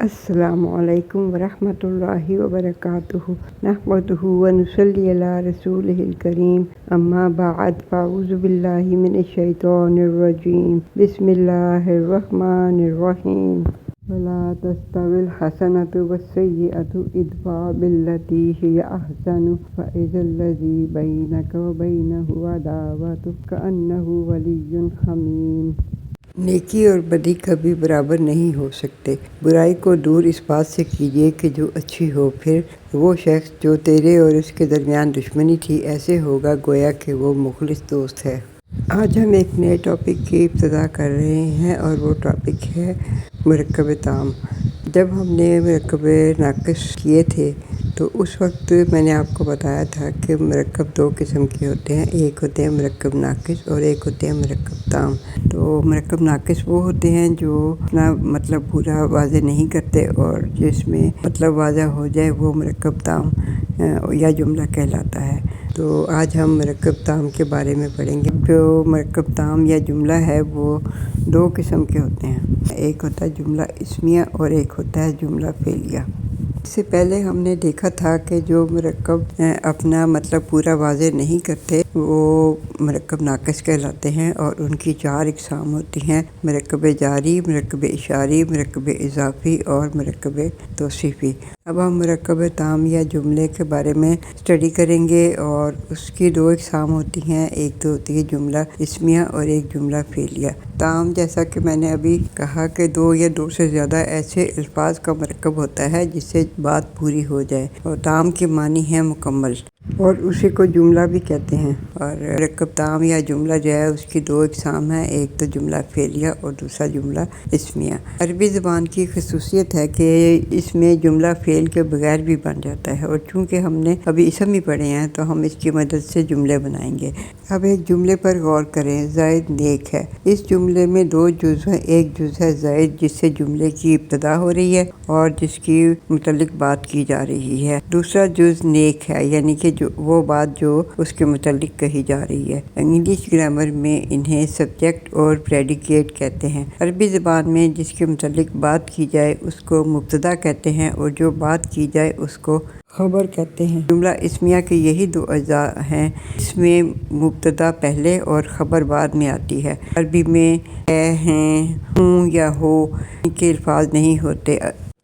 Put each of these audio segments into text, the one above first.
السلام علیکم ورحمۃ اللہ وبرکاتہ نحمدہ ونصلی علی رسولہ الکریم اما بعد فاعوذ باللہ من الشیطان الرجیم بسم اللہ الرحمن الرحیم ولا تستوی الحسنة والسیئة ادفع بالتي هي أحسن فإذا الذي بينك وبينه عداوة كأنه ولي حميم۔ نیکی اور بدی کبھی برابر نہیں ہو سکتے۔ برائی کو دور اس بات سے کیجیے کہ جو اچھی ہو، پھر وہ شخص جو تیرے اور اس کے درمیان دشمنی تھی ایسے ہوگا گویا کہ وہ مخلص دوست ہے۔ آج ہم ایک نئے ٹاپک کی ابتدا کر رہے ہیں اور وہ ٹاپک ہے مرکب تام۔ جب ہم نے مرکب ناقص کیے تھے تو اس وقت میں نے آپ کو بتایا تھا کہ مرکب دو قسم کے ہوتے ہیں، ایک ہوتے ہیں مرکب ناقص اور ایک ہوتے ہیں مرکب تام۔ تو مرکب ناقص وہ ہوتے ہیں جو اپنا مطلب پورا واضح نہیں کرتے، اور جس میں مطلب واضح ہو جائے وہ مرکب تام یا جملہ کہلاتا ہے۔ تو آج ہم مرکب تام کے بارے میں پڑھیں گے۔ جو مرکب تام یا جملہ ہے وہ دو قسم کے ہوتے ہیں، ایک ہوتا ہے جملہ اسمیہ اور ایک ہوتا ہے جملہ فعلیہ۔ اس سے پہلے ہم نے دیکھا تھا کہ جو مرکب اپنا مطلب پورا واضح نہیں کرتے وہ مرکب ناقص کہلاتے ہیں، اور ان کی چار اقسام ہوتی ہیں: مرکب جاری، مرکب اشاری، مرکب اضافی اور مرکب توصیفی۔ اب ہم مرکب تام یا جملے کے بارے میں اسٹڈی کریں گے، اور اس کی دو اقسام ہوتی ہیں، ایک تو ہوتی ہے جملہ اسمیہ اور ایک جملہ فعلیہ۔ تام جیسا کہ میں نے ابھی کہا کہ دو یا دو سے زیادہ ایسے الفاظ کا مرکب ہوتا ہے جس سے بات پوری ہو جائے، اور تام کے معنی ہے مکمل، اور اسی کو جملہ بھی کہتے ہیں۔ اور مرکب تام یا جملہ جو ہے اس کی دو اقسام ہیں، ایک تو جملہ فعلیہ اور دوسرا جملہ اسمیہ۔ عربی زبان کی خصوصیت ہے کہ اس میں جملہ فعل کے بغیر بھی بن جاتا ہے، اور چونکہ ہم نے ابھی اسم ہی پڑھے ہیں تو ہم اس کی مدد سے جملے بنائیں گے۔ اب ایک جملے پر غور کریں۔ زید نیک ہے۔ اس جملے میں دو جز ہیں، ایک جز ہے زید جس سے جملے کی ابتدا ہو رہی ہے اور جس کی متعلق بات کی جا رہی ہے، دوسرا جز نیک ہے، یعنی کہ وہ بات جو اس کے متعلق کہی جا رہی ہے۔ انگلش گرامر میں انہیں سبجیکٹ اور پریڈیکیٹ کہتے ہیں۔ عربی زبان میں جس کے متعلق بات کی جائے اس کو مبتدا کہتے ہیں، اور جو بات کی جائے اس کو خبر کہتے ہیں۔ جملہ اسمیہ کے یہی دو اجزاء ہیں، اس میں مبتدا پہلے اور خبر بعد میں آتی ہے۔ عربی میں ہے، ہیں، ہوں یا ہو کے الفاظ نہیں ہوتے۔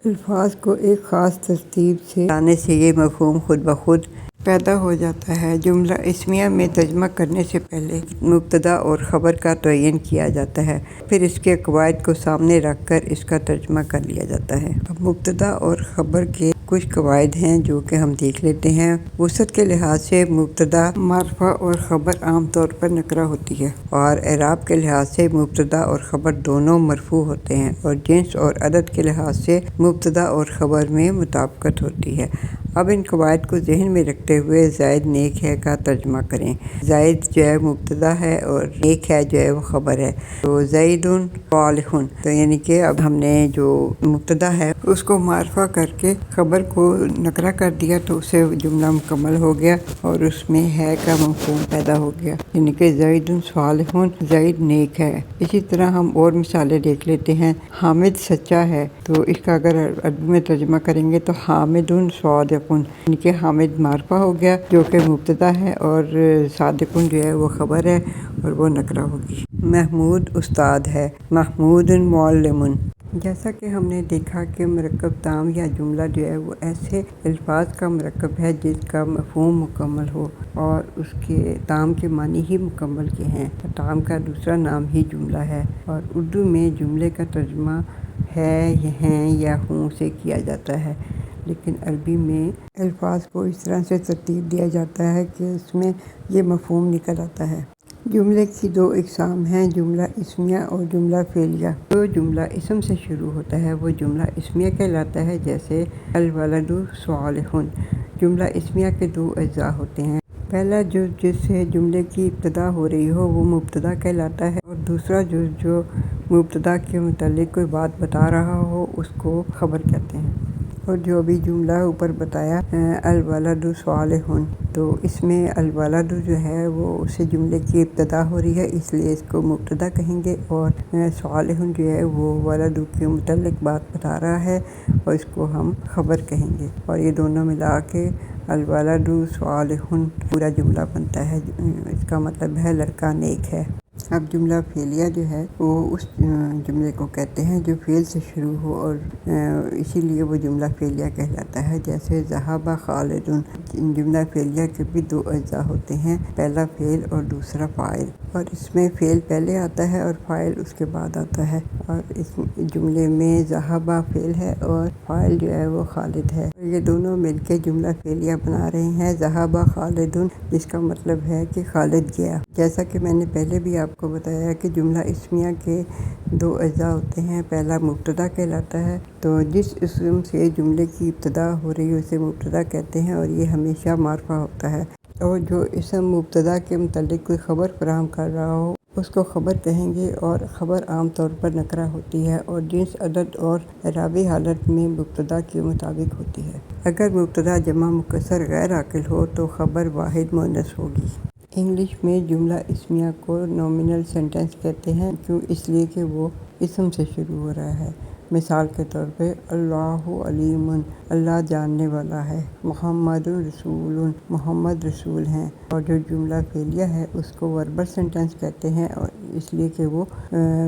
الفاظ کو ایک خاص ترتیب سے لانے سے یہ مفہوم خود بخود پیدا ہو جاتا ہے۔ جملہ اسمیہ میں ترجمہ کرنے سے پہلے مبتدا اور خبر کا تعین کیا جاتا ہے، پھر اس کے قواعد کو سامنے رکھ کر اس کا ترجمہ کر لیا جاتا ہے۔ اب مبتدا اور خبر کے کچھ قواعد ہیں جو کہ ہم دیکھ لیتے ہیں۔ وسعت کے لحاظ سے مبتدا معرفہ اور خبر عام طور پر نکرہ ہوتی ہے، اور اعراب کے لحاظ سے مبتدا اور خبر دونوں مرفوع ہوتے ہیں، اور جنس اور عدد کے لحاظ سے مبتدا اور خبر میں مطابقت ہوتی ہے۔ اب ان قواعد کو ذہن میں رکھتے ہوئے زید نیک ہے کا ترجمہ کریں۔ زید جو ہے مبتدا ہے اور نیک ہے جو ہے وہ خبر ہے۔ تو زید صالح، تو یعنی کہ اب ہم نے جو مبتدا ہے اس کو معرفہ کر کے خبر کو نکرہ کر دیا تو اسے جملہ مکمل ہو گیا، اور اس میں ہے کا مفہوم پیدا ہو گیا، یعنی کہ زید صالح، زید نیک ہے۔ اسی طرح ہم اور مثالیں دیکھ لیتے ہیں۔ حامد سچا ہے، تو اس کا اگر عربی میں ترجمہ کریں گے تو حامد صادق، یعنی کہ حامد معرفہ ہو گیا جو کہ مبتدا ہے، اور صادق جو ہے وہ خبر ہے اور وہ نکرہ ہوگی۔ محمود استاد ہے، محمود معلم۔ جیسا کہ ہم نے دیکھا کہ مرکب تام یا جملہ جو ہے وہ ایسے الفاظ کا مرکب ہے جس کا مفہوم مکمل ہو، اور اس کے تام کے معنی ہی مکمل کے ہیں۔ تام کا دوسرا نام ہی جملہ ہے، اور اردو میں جملے کا ترجمہ ہے، ہیں یا ہوں سے کیا جاتا ہے، لیکن عربی میں الفاظ کو اس طرح سے ترتیب دیا جاتا ہے کہ اس میں یہ مفہوم نکل آتا ہے۔ جملے کی دو اقسام ہیں، جملہ اسمیہ اور جملہ فعلیہ۔ جو جملہ اسم سے شروع ہوتا ہے وہ جملہ اسمیہ کہلاتا ہے، جیسے الولد صالح۔ جملہ اسمیہ کے دو اجزاء ہوتے ہیں، پہلا جز جس سے جملے کی ابتدا ہو رہی ہو وہ مبتدا کہلاتا ہے، اور دوسرا جز جو مبتدا کے متعلق کوئی بات بتا رہا ہو اس کو خبر کہتے ہیں۔ اور جو بھی جملہ اوپر بتایا الولد صالح، تو اس میں الولد جو ہے وہ اس جملے کی ابتدا ہو رہی ہے، اس لیے اس کو مبتدا کہیں گے، اور صالح جو ہے وہ ولد کے متعلق بات بتا رہا ہے اور اس کو ہم خبر کہیں گے، اور یہ دونوں ملا کے الولد صالح پورا جملہ بنتا ہے۔ اس کا مطلب ہے لڑکا نیک ہے۔ اب جملہ فعلیہ جو ہے وہ اس جملے کو کہتے ہیں جو فعل سے شروع ہو، اور اسی لیے وہ جملہ فعلیہ کہلاتا ہے۔ جیسے ذہب خالد، جملہ فعلیہ کے بھی دو اجزاء ہوتے ہیں، پہلا فعل اور دوسرا فاعل، اور اس میں فعل پہلے آتا ہے اور فاعل اس کے بعد آتا ہے، اور اس جملے میں ذہب فعل ہے اور فاعل جو ہے وہ خالد ہے۔ یہ دونوں مل کے جملہ فعلیہ بنا رہے ہیں، ذہب خالد، جس کا مطلب ہے کہ خالد گیا۔ جیسا کہ میں نے پہلے بھی آپ کو بتایا کہ جملہ اسمیہ کے دو اجزاء ہوتے ہیں، پہلا مبتدا کہلاتا ہے، تو جس اسم سے جملے کی ابتدا ہو رہی ہے اسے مبتدا کہتے ہیں، اور یہ ہمیشہ معرفہ ہوتا ہے، اور جو اسم مبتدا کے متعلق کوئی خبر فراہم کر رہا ہو اس کو خبر کہیں گے، اور خبر عام طور پر نکرہ ہوتی ہے اور جنس عدد اور اعرابی حالت میں مبتدا کے مطابق ہوتی ہے۔ اگر مبتدا جمع مکسر غیر عاقل ہو تو خبر واحد مؤنث ہوگی۔ انگلش میں جملہ اسمیہ کو نومینل سینٹنس کہتے ہیں، کیوں؟ اس لیے کہ وہ اسم سے شروع ہو رہا ہے۔ مثال کے طور پہ اللہ علیم، اللہ جاننے والا ہے، محمد رسول، محمد رسول ہیں، اور جو جملہ فعلیہ ہے اس کو وربل سینٹنس کہتے ہیں، اور اس لیے کہ وہ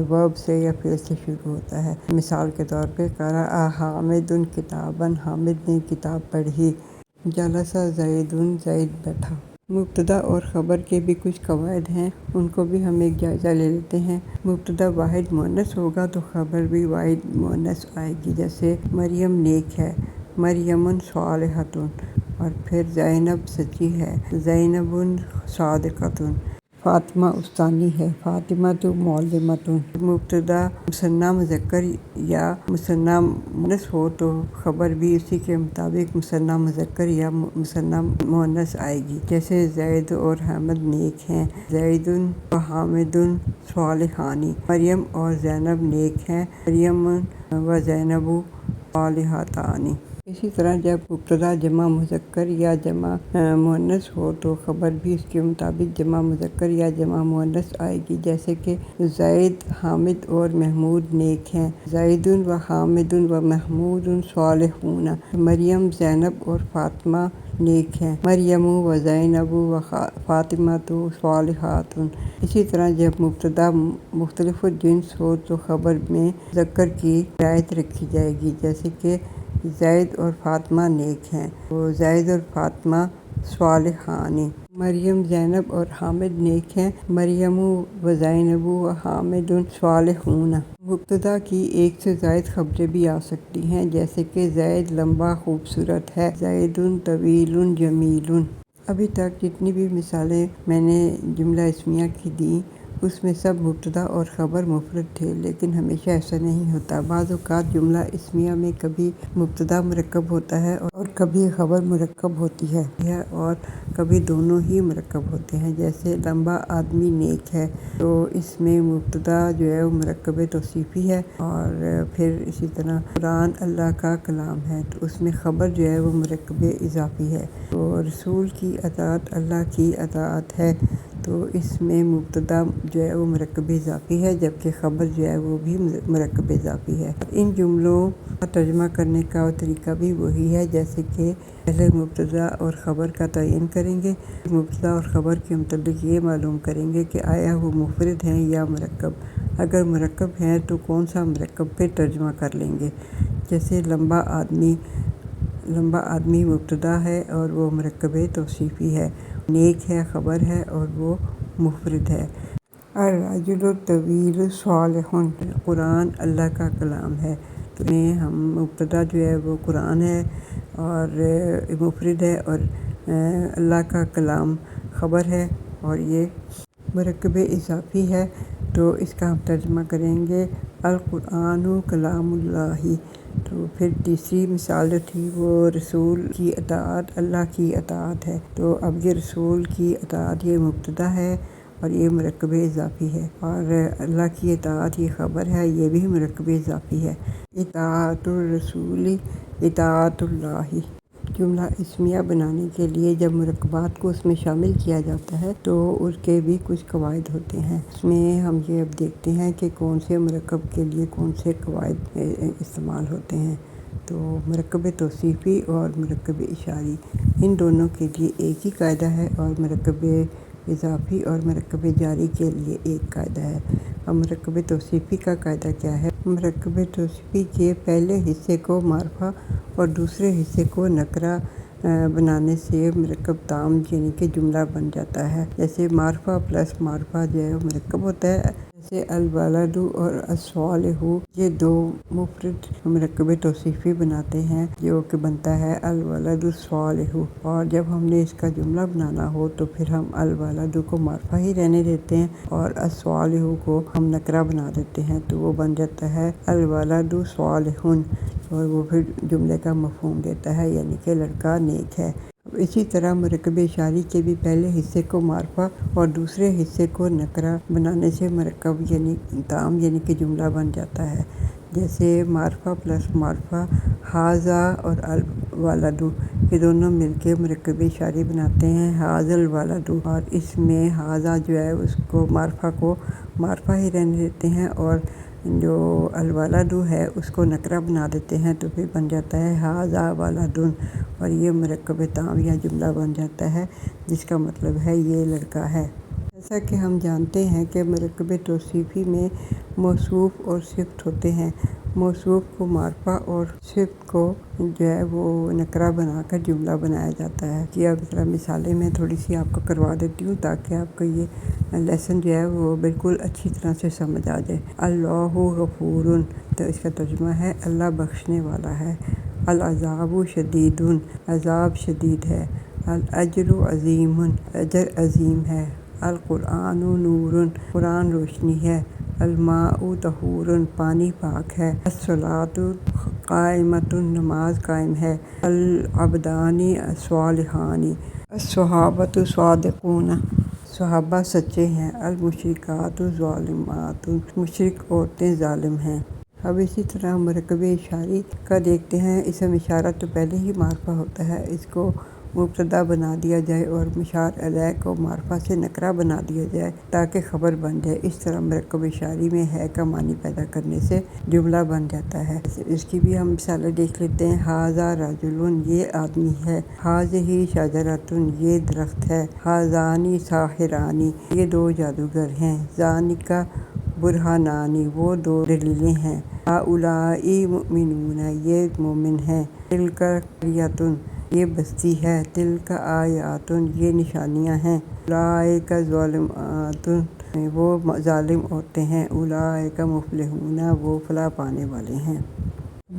ورب سے یا فعل سے شروع ہوتا ہے۔ مثال کے طور پہ قرأ حامد کتابا، حامد نے کتاب پڑھی، جلس زید، زید بیٹھا۔ مبتدا اور خبر کے بھی کچھ قواعد ہیں، ان کو بھی ہم ایک جائزہ لے لیتے ہیں۔ مبتدا واحد مؤنث ہوگا تو خبر بھی واحد مؤنث آئے گی، جیسے مریم نیک ہے، مریم صالحۃ، اور پھر زینب سچی ہے، زینب صادقۃ، فاطمہ استانی ہے، فاطمہ معلمۃ۔ مبتدا مثنیٰ مذکر یا مثنیٰ مؤنث ہو تو خبر بھی اسی کے مطابق مثنیٰ مذکر یا مثنیٰ مؤنث آئے گی، جیسے زید اور حامد نیک ہیں، زید و حامد صالحان، مریم اور زینب نیک ہیں، مریم و زینب صالحتان۔ اسی طرح جب مبتدا جمع مذکر یا جمع مؤنث ہو تو خبر بھی اس کے مطابق جمع مذکر یا جمع مؤنث آئے گی، جیسے کہ زید، حامد اور محمود نیک ہیں، زید و حامد و محمود صالحون، مریم، زینب اور فاطمہ نیک ہیں، مریم و زینب و فاطمہ صالحات۔ اسی طرح جب مبتدا مختلف الجنس ہو تو خبر میں مذکر کی رعایت رکھی جائے گی، جیسے کہ زید اور فاطمہ نیک ہیں، تو زید اور فاطمہ صالحان، مریم، زینب اور حامد نیک ہیں، مریم و زینب و حامد صالحون۔ مبتدا کی ایک سے زائد خبریں بھی آ سکتی ہیں، جیسے کہ زید لمبا خوبصورت ہے، زید طویل جمیل۔ ابھی تک جتنی بھی مثالیں میں نے جملہ اسمیہ کی دیں اس میں سب مبتدا اور خبر مفرد تھے، لیکن ہمیشہ ایسا نہیں ہوتا۔ بعض اوقات جملہ اسمیہ میں کبھی مبتدا مرکب ہوتا ہے اور کبھی خبر مرکب ہوتی ہے، اور کبھی دونوں ہی مرکب ہوتے ہیں، جیسے لمبا آدمی نیک ہے، تو اس میں مبتدا جو ہے وہ مرکب توصیفی ہے، اور پھر اسی طرح قرآن اللہ کا کلام ہے تو اس میں خبر جو ہے وہ مرکب اضافی ہے، تو رسول کی اطاعت اللہ کی اطاعت ہے، تو اس میں مبتدا جو ہے وہ مرکب اضافی ہے، جبکہ خبر جو ہے وہ بھی مرکب اضافی ہے۔ ان جملوں کا ترجمہ کرنے کا طریقہ بھی وہی ہے، جیسے کہ پہلے مبتدا اور خبر کا تعین کریں گے، مبتدا اور خبر کے متعلق یہ معلوم کریں گے کہ آیا وہ مفرد ہیں یا مرکب، اگر مرکب ہیں تو کون سا مرکب پہ ترجمہ کر لیں گے، جیسے لمبا آدمی مبتدا ہے اور وہ مرکب توصیفی ہے، نیک ہے خبر ہے اور وہ مفرد ہے۔ الرجل الطویل صالح، قرآن اللہ کا کلام ہے، تو ہم مبتدا جو ہے وہ قرآن ہے اور مفرد ہے، اور اللہ کا کلام خبر ہے اور یہ مرکب اضافی ہے، تو اس کا ہم ترجمہ کریں گے القرآن کلام اللہ۔ تو پھر تیسری مثال جو تھی وہ رسول کی اطاعت اللہ کی اطاعت ہے، تو اب یہ رسول کی اطاعت یہ مبتدا ہے اور یہ مرکب اضافی ہے، اور اللہ کی اطاعت یہ خبر ہے، یہ بھی مرکب اضافی ہے۔ اطاعت الرسول اطاعت اللہ۔ جملہ اسمیہ بنانے کے لیے جب مرکبات کو اس میں شامل کیا جاتا ہے تو اس کے بھی کچھ قواعد ہوتے ہیں۔ اس میں ہم یہ اب دیکھتے ہیں کہ کون سے مرکب کے لیے کون سے قواعد استعمال ہوتے ہیں۔ تو مرکب توصیفی اور مرکب اشاری، ان دونوں کے لیے ایک ہی قاعدہ ہے، اور مرکب اضافی اور مرکب جاری کے لیے ایک قاعدہ ہے۔ اب مرکب توصیفی کا قاعدہ کیا ہے؟ مرکب توصیفی کے پہلے حصے کو معرفہ اور دوسرے حصے کو نکرہ بنانے سے مرکب تام یعنی کہ جملہ بن جاتا ہے۔ جیسے معرفہ پلس معرفہ جو ہے مرکب ہوتا ہے، جیسے الولد اور الصالح، یہ دو مفرد مرکب توصیفی بناتے ہیں جو کہ بنتا ہے الولد الصالح۔ اور جب ہم نے اس کا جملہ بنانا ہو تو پھر ہم الولد کو معرفہ ہی رہنے دیتے ہیں اور الصالح کو ہم نکرہ بنا دیتے ہیں، تو وہ بن جاتا ہے الولد صالح، اور وہ پھر جملے کا مفہوم دیتا ہے، یعنی کہ لڑکا نیک ہے۔ اسی طرح مرکب اشاری کے بھی پہلے حصے کو معرفہ اور دوسرے حصے کو نکرہ بنانے سے مرکب یعنی تام یعنی کہ جملہ بن جاتا ہے۔ جیسے معرفہ پلس معرفہ ھذا اور الولد، یہ دونوں مل کے مرکب اشاری بناتے ہیں ھذا الولد، اور اس میں ھذا جو ہے اس کو معرفہ ہی رہنے دیتے ہیں، اور جو الولد ہے اس کو نکرہ بنا دیتے ہیں، تو پھر بن جاتا ہے ھذا ولد، اور یہ مرکب تام یا جملہ بن جاتا ہے جس کا مطلب ہے یہ لڑکا ہے۔ جیسا کہ ہم جانتے ہیں کہ مرکب توصیفی میں موصوف اور صفت ہوتے ہیں۔ موصوف کو معرفہ اور صفت کو جو ہے وہ نکرہ بنا کر جملہ بنایا جاتا ہے۔ کہ اب ذرا مثالیں میں تھوڑی سی آپ کو کروا دیتی ہوں تاکہ آپ کو یہ لیسن جو ہے وہ بالکل اچھی طرح سے سمجھ آ جائے۔ اللہ غفور، تو اس کا ترجمہ ہے اللہ بخشنے والا ہے۔ العذاب شدید، عذاب شدید ہے۔ الاجر عظیم، اجر عظیم ہے۔ القرآن نور، قرآن روشنی ہے۔ الماء طہور، پانی پاک ہے۔ الصلاۃ قائمۃ، نماز قائم ہے۔ العبدان صالحان، الصحابۃ صادقون، صحابہ سچے ہیں۔ المشرکات ظالمات، مشرک عورتیں ظالم ہیں۔ اب اسی طرح مرکب اشاری کا دیکھتے ہیں۔ اسم اشارہ تو پہلے ہی معرفہ ہوتا ہے، اس کو مبتدا بنا دیا جائے اور مشار الیہ کو معرفہ سے نکرہ بنا دیا جائے تاکہ خبر بن جائے۔ اس طرح مرکب اشاری میں ہے کا معنی پیدا کرنے سے جملہ بن جاتا ہے۔ اس کی بھی ہم مثالیں دیکھ لیتے ہیں۔ ھذا رجل، یہ آدمی ہے۔ ھذہ شجرۃ، یہ درخت ہے۔ ھذان ساحران، یہ دو جادوگر ہیں۔ ذالک برہانان، وہ دو دلیلیں ہیں۔ ہؤلاء مؤمنون، یہ مومن ہیں۔ تلک قریۃ، یہ بستی ہے۔ تلک آیات، یہ نشانیاں ہیں۔ اولئک ظالمات، وہ ظالم عورتیں ہیں۔ اولئک مفلحون، وہ فلاح پانے والے ہیں۔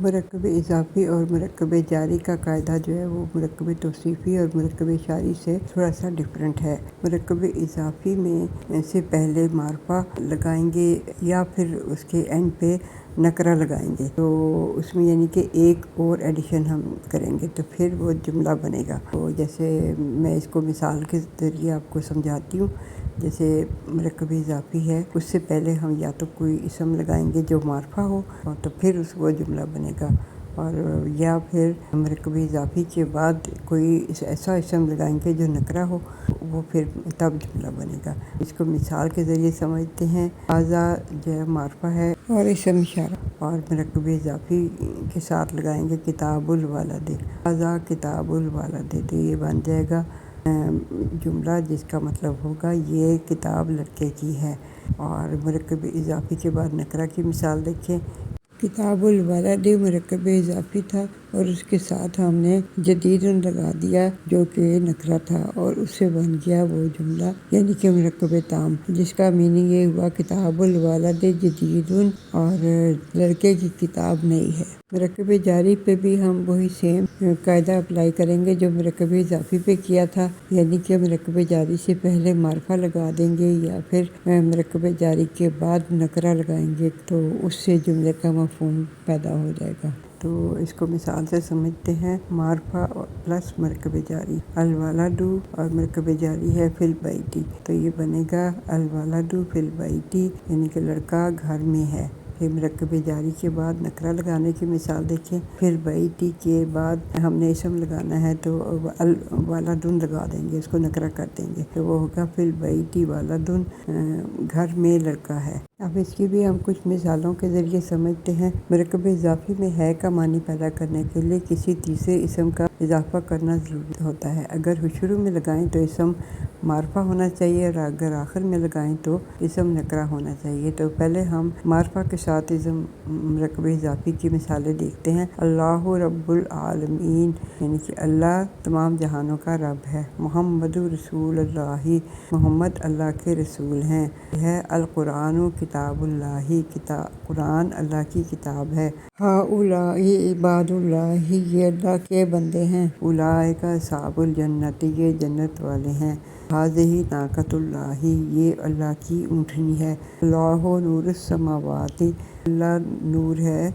مرکب اضافی اور مرکب جاری کا قاعدہ جو ہے وہ مرکب توصیفی اور مرکب اشاری سے تھوڑا سا ڈفرینٹ ہے۔ مرکب اضافی میں سے پہلے معرفہ لگائیں گے یا پھر اس کے اینڈ پہ نکرہ لگائیں گے، تو اس میں یعنی کہ ایک اور ایڈیشن ہم کریں گے تو پھر وہ جملہ بنے گا۔ تو جیسے میں اس کو مثال کے ذریعے آپ کو سمجھاتی ہوں۔ جیسے مرکب اضافی ہے، اس سے پہلے ہم یا تو کوئی اسم لگائیں گے جو معرفہ ہو اور تو پھر اس وہ جملہ بنے گا، اور یا پھر مرکب اضافی کے بعد کوئی ایسا اسم لگائیں گے جو نکرہ ہو، وہ پھر تب جملہ بنے گا۔ اس کو مثال کے ذریعے سمجھتے ہیں۔ ھذا جو ہے معرفہ ہے اور اسم اشارہ، اور مرکب اضافی کے ساتھ لگائیں گے کتاب الولد، ھذا کتاب الولد، تو یہ بن جائے گا جملہ جس کا مطلب ہوگا یہ کتاب لڑکے کی ہے۔ اور مرکب اضافی کے بعد نکرہ کی مثال دیکھیں۔ کتاب الولد مرکب اضافی تھا اور اس کے ساتھ ہم نے جدید لگا دیا جو کہ نکرہ تھا، اور اس سے بن گیا وہ جملہ یعنی کہ مرکب تام، جس کا میننگ یہ ہوا کتاب الولد جدید، اور لڑکے کی کتاب نئی ہے۔ مرکب جاری پہ بھی ہم وہی سیم قاعدہ اپلائی کریں گے جو مرکب اضافی پہ کیا تھا، یعنی کہ مرکب جاری سے پہلے معرفہ لگا دیں گے یا پھر مرکب جاری کے بعد نکرہ لگائیں گے، تو اس سے جملے کا مفہوم پیدا ہو جائے گا۔ تو اس کو مثال سے سمجھتے ہیں، معرفہ پلس مرکب جاری، الولد اور مرکب جاری ہے فی البیت، تو یہ بنے گا الولد فی البیت، یعنی کہ لڑکا گھر میں ہے۔ پھر مرکب جاری کے بعد نکرہ لگانے کی مثال دیکھیں، پھر بیتی کے بعد ہم نے اسم لگانا ہے تو ولدن لگا دیں گے، اس کو نکرہ کر دیں گے، تو وہ ہوگا فی البیت ولدن، گھر میں لڑکا ہے۔ اب اس کی بھی ہم کچھ مثالوں کے ذریعے سمجھتے ہیں۔ مرکب اضافی میں ہے کا معنی پیدا کرنے کے لیے کسی تیسرے اسم کا اضافہ کرنا ضروری ہوتا ہے۔ اگر شروع میں لگائیں تو اسم معرفہ ہونا چاہیے، اور اگر آخر میں لگائیں تو اسم نکرہ ہونا چاہیے۔ تو پہلے ہم معرفہ کے ساتھ اسم مرکب اضافی کی مثالیں دیکھتے ہیں۔ اللہ رب العالمین، یعنی کہ اللہ تمام جہانوں کا رب ہے۔ محمد رسول اللہ، محمد اللہ کے رسول ہیں۔ ہے القرآن کتاب اللہ، قرآن اللہ کی کتاب ہے۔ ہؤلاء عباد اللہ، یہ اللہ کے بندے ہیں۔ اولئک اصحاب الجنت، یہ جنت والے ہیں۔ ہذہ ناقۃ اللہ، یہ اللہ کی اونٹنی ہے۔ اللہ نور السماوات، اللہ نور ہے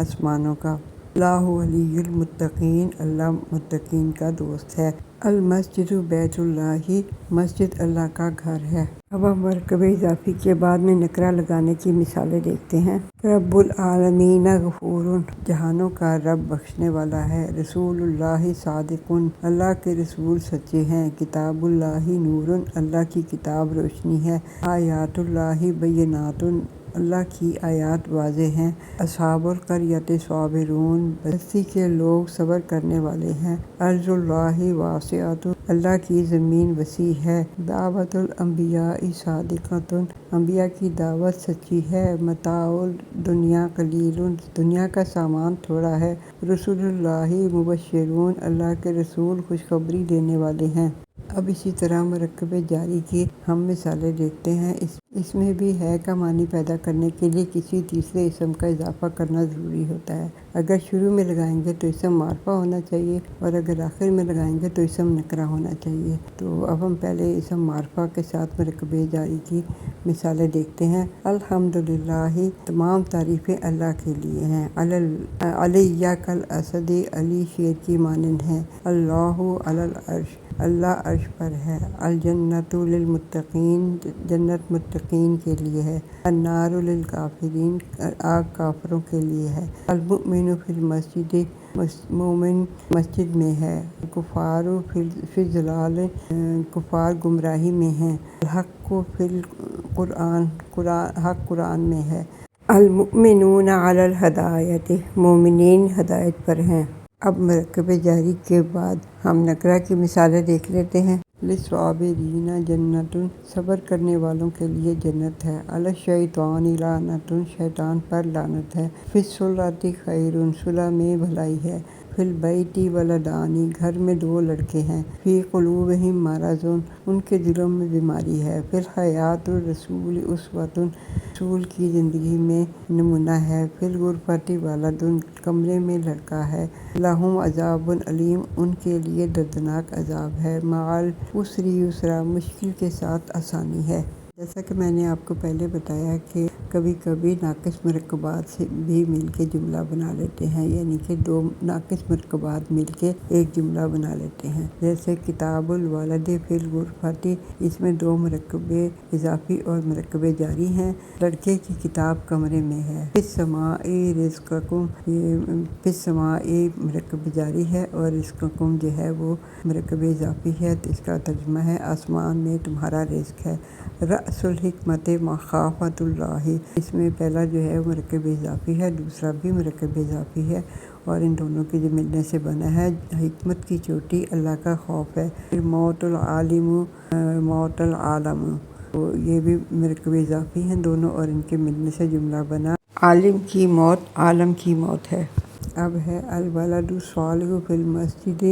آسمانوں کا۔ اللہ ولی المتقین، اللہ متقین کا دوست ہے۔ المسجد بیت اللہ، مسجد اللہ کا گھر ہے۔ اب ہم مرکب اضافی کے بعد میں نکرہ لگانے کی مثالیں دیکھتے ہیں۔ رب العالمین غفور، جہانوں کا رب بخشنے والا ہے۔ رسول اللہ صادق، اللہ کے رسول سچے ہیں۔ کتاب اللہ نور، اللہ کی کتاب روشنی ہے۔ آیات اللہ بینات، اللہ کی آیات واضح ہیں۔ اصحاب القریۃ صابرون، بستی کے لوگ صبر کرنے والے ہیں۔ ارض اللہ واسعۃ، اللہ کی زمین وسیع ہے۔ دعوت الانبیاء صادقۃ، انبیاء کی دعوت سچی ہے۔ متاع الدنیا قلیل، دنیا کا سامان تھوڑا ہے۔ رسول اللہ مبشرون، اللہ کے رسول خوشخبری دینے والے ہیں۔ اب اسی طرح مرکب جاری کی ہم مثالیں دیکھتے ہیں۔ اس میں بھی ہے کا معنی پیدا کرنے کے لیے کسی تیسرے اسم کا اضافہ کرنا ضروری ہوتا ہے۔ اگر شروع میں لگائیں گے تو اسم معرفہ ہونا چاہیے، اور اگر آخر میں لگائیں گے تو اسم نکرہ ہونا چاہیے۔ تو اب ہم پہلے اسم معرفہ کے ساتھ مرکب جاری کی مثالیں دیکھتے ہیں۔ الحمدللہ، تمام تعریفیں اللہ کے لیے ہیں۔ علیہ کالاسد، علی شیر کی مانند ہے۔ اللہ علی العرش، اللہ عرش پر ہے۔ الجنت للمتقین، جنت متقین کے لیے ہے۔ النار للکافرین، آگ کافروں کے لیے ہے۔ المؤمن فی المسجد، مومن مسجد میں ہے۔ کفار فی الضلال، کفار گمراہی میں ہیں۔ الحق فی القرآن، حق قرآن میں ہے۔ المؤمنون علی الہدایۃ، مومنین ہدایت پر ہیں۔ اب مرکب جاری کے بعد ہم نکرہ کی مثالیں دیکھ لیتے ہیں۔ للصابرین جنت، صبر کرنے والوں کے لیے جنت ہے۔ علی الشیطان لعنۃ، شیطان پر لعنت ہے۔ فی الصلۃ خیر، صلح میں بھلائی ہے۔ فی البیت ولدان، گھر میں دو لڑکے ہیں۔ فی قلوبہم مرض، ان کے دلوں میں بیماری ہے۔ فی الحیاۃ الرسول اسوۃ، رسول کی زندگی میں نمونہ ہے۔ فی الغرفۃ ولد، کمرے میں لڑکا ہے۔ لہم عذاب علیم، ان کے لیے دردناک عذاب ہے۔ مع العسر یسرا، مشکل کے ساتھ آسانی ہے۔ جیسا کہ میں نے آپ کو پہلے بتایا کہ کبھی کبھی ناقص مرکبات سے بھی مل کے جملہ بنا لیتے ہیں، یعنی کہ دو ناقص مرکبات مل کے ایک جملہ بنا لیتے ہیں۔ جیسے کتاب الولد فی الغرفۃ، اس میں دو مرکب اضافی اور مرکب جاری ہیں۔ لڑکے کی کتاب کمرے میں ہے۔ فی السماء رزقکم، یہ فی السماء مرکب جاری ہے، اور رزقکم جو ہے وہ مرکب اضافی ہے، تو اس کا ترجمہ ہے آسمان میں تمہارا رزق ہے۔ رأس الحکمت مخافۃ اللہ، اس میں پہلا جو ہے مرکب اضافی ہے، دوسرا بھی مرکب اضافی ہے، اور ان دونوں کے جو ملنے سے بنا ہے حکمت کی چوٹی اللہ کا خوف ہے۔ پھر موت العالم، موت العالم، تو یہ بھی مرکب اضافی ہیں دونوں، اور ان کے ملنے سے جملہ بنا عالم کی موت، عالم کی موت ہے۔ اب ہے الولد الصالح فی المسجد،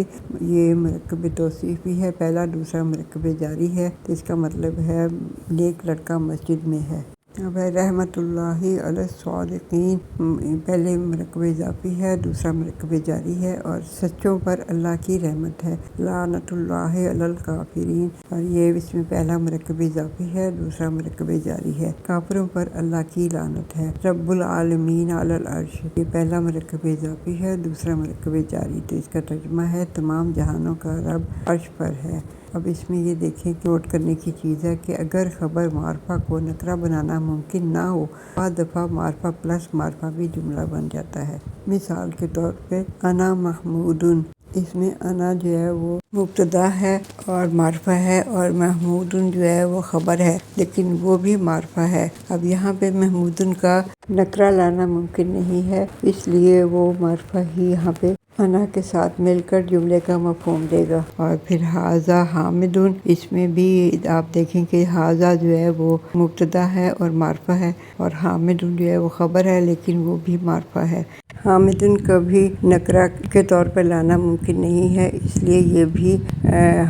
یہ مرکب توصیفی ہے، پہلا دوسرا مرکب جاری ہے، تو اس کا مطلب ہے نیک لڑکا مسجد میں ہے۔ اب رحمۃ اللہ علی الصادقین، پہلے مرکب اضافی ہے، دوسرا مرکب جاری ہے، اور سچوں پر اللہ کی رحمت ہے۔ لعنت اللہ علی الکافرین، اور یہ اس میں پہلا مرکب اضافی ہے، دوسرا مرکب جاری ہے، کافروں پر اللہ کی لعنت ہے۔ رب العالمین علی العرش، یہ پہلا مرکب اضافی ہے، دوسرا مرکب جاری، تو اس کا ترجمہ ہے تمام جہانوں کا رب عرش پر ہے۔ اب اس میں یہ دیکھیں کہ نوٹ کرنے کی چیز ہے کہ اگر خبر معرفہ کو نکرہ بنانا ممکن نہ ہو، بعض دفعہ معرفہ پلس معرفہ بھی جملہ بن جاتا ہے۔ مثال کے طور پہ انا محمودن، اس میں انا جو ہے وہ مبتدا ہے اور معرفہ ہے، اور محمودن جو ہے وہ خبر ہے، لیکن وہ بھی معرفہ ہے۔ اب یہاں پہ محمودن کا نکرہ لانا ممکن نہیں ہے، اس لیے وہ معرفہ ہی یہاں پہ انا کے ساتھ مل کر جملے کا مفہوم دے گا۔ اور پھر ھذا حامدن، اس میں بھی آپ دیکھیں کہ ھذا جو ہے وہ مبتدا ہے اور معرفہ ہے، اور حامدن جو ہے وہ خبر ہے، لیکن وہ بھی معرفہ ہے۔ حامدن کبھی نکرہ کے طور پر لانا ممکن نہیں ہے، اس لیے یہ بھی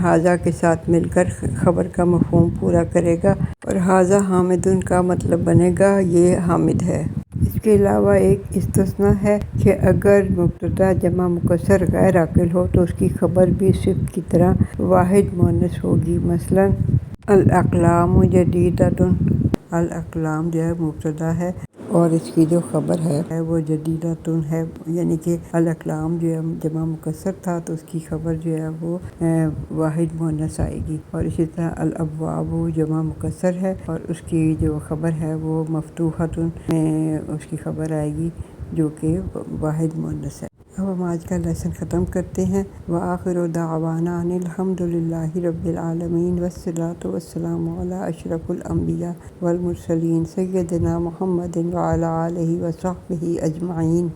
ھذا کے ساتھ مل کر خبر کا مفہوم پورا کرے گا، اور ھذا حامدن کا مطلب بنے گا یہ حامد ہے۔ اس کے علاوہ ایک استثناء ہے کہ اگر مبتدا جمع مکسر غیر عاقل ہو تو اس کی خبر بھی صفت کی طرح واحد مؤنث ہوگی۔ مثلا الاقلام جدیدۃ، الاقلام جو ہے مبتدا ہے اور اس کی جو خبر ہے وہ جدیدۃ ہے، یعنی کہ الاقلام جو ہے جمع مکسر تھا تو اس کی خبر جو ہے وہ واحد مؤنث آئے گی، اور اسی طرح الابواب جمع مکسر ہے اور اس کی جو خبر ہے وہ مفتوحۃ میں اس کی خبر آئے گی جو کہ واحد مؤنث ہے۔ اب ہم آج کا لیسن ختم کرتے ہیں۔ وآخر دعوانا ان الحمد للہ رب العالمین، والصلاۃ والسلام علی اشرف الانبیاء والمرسلین سیدنا محمد وعلی آلہ وصحبہ اجمعین۔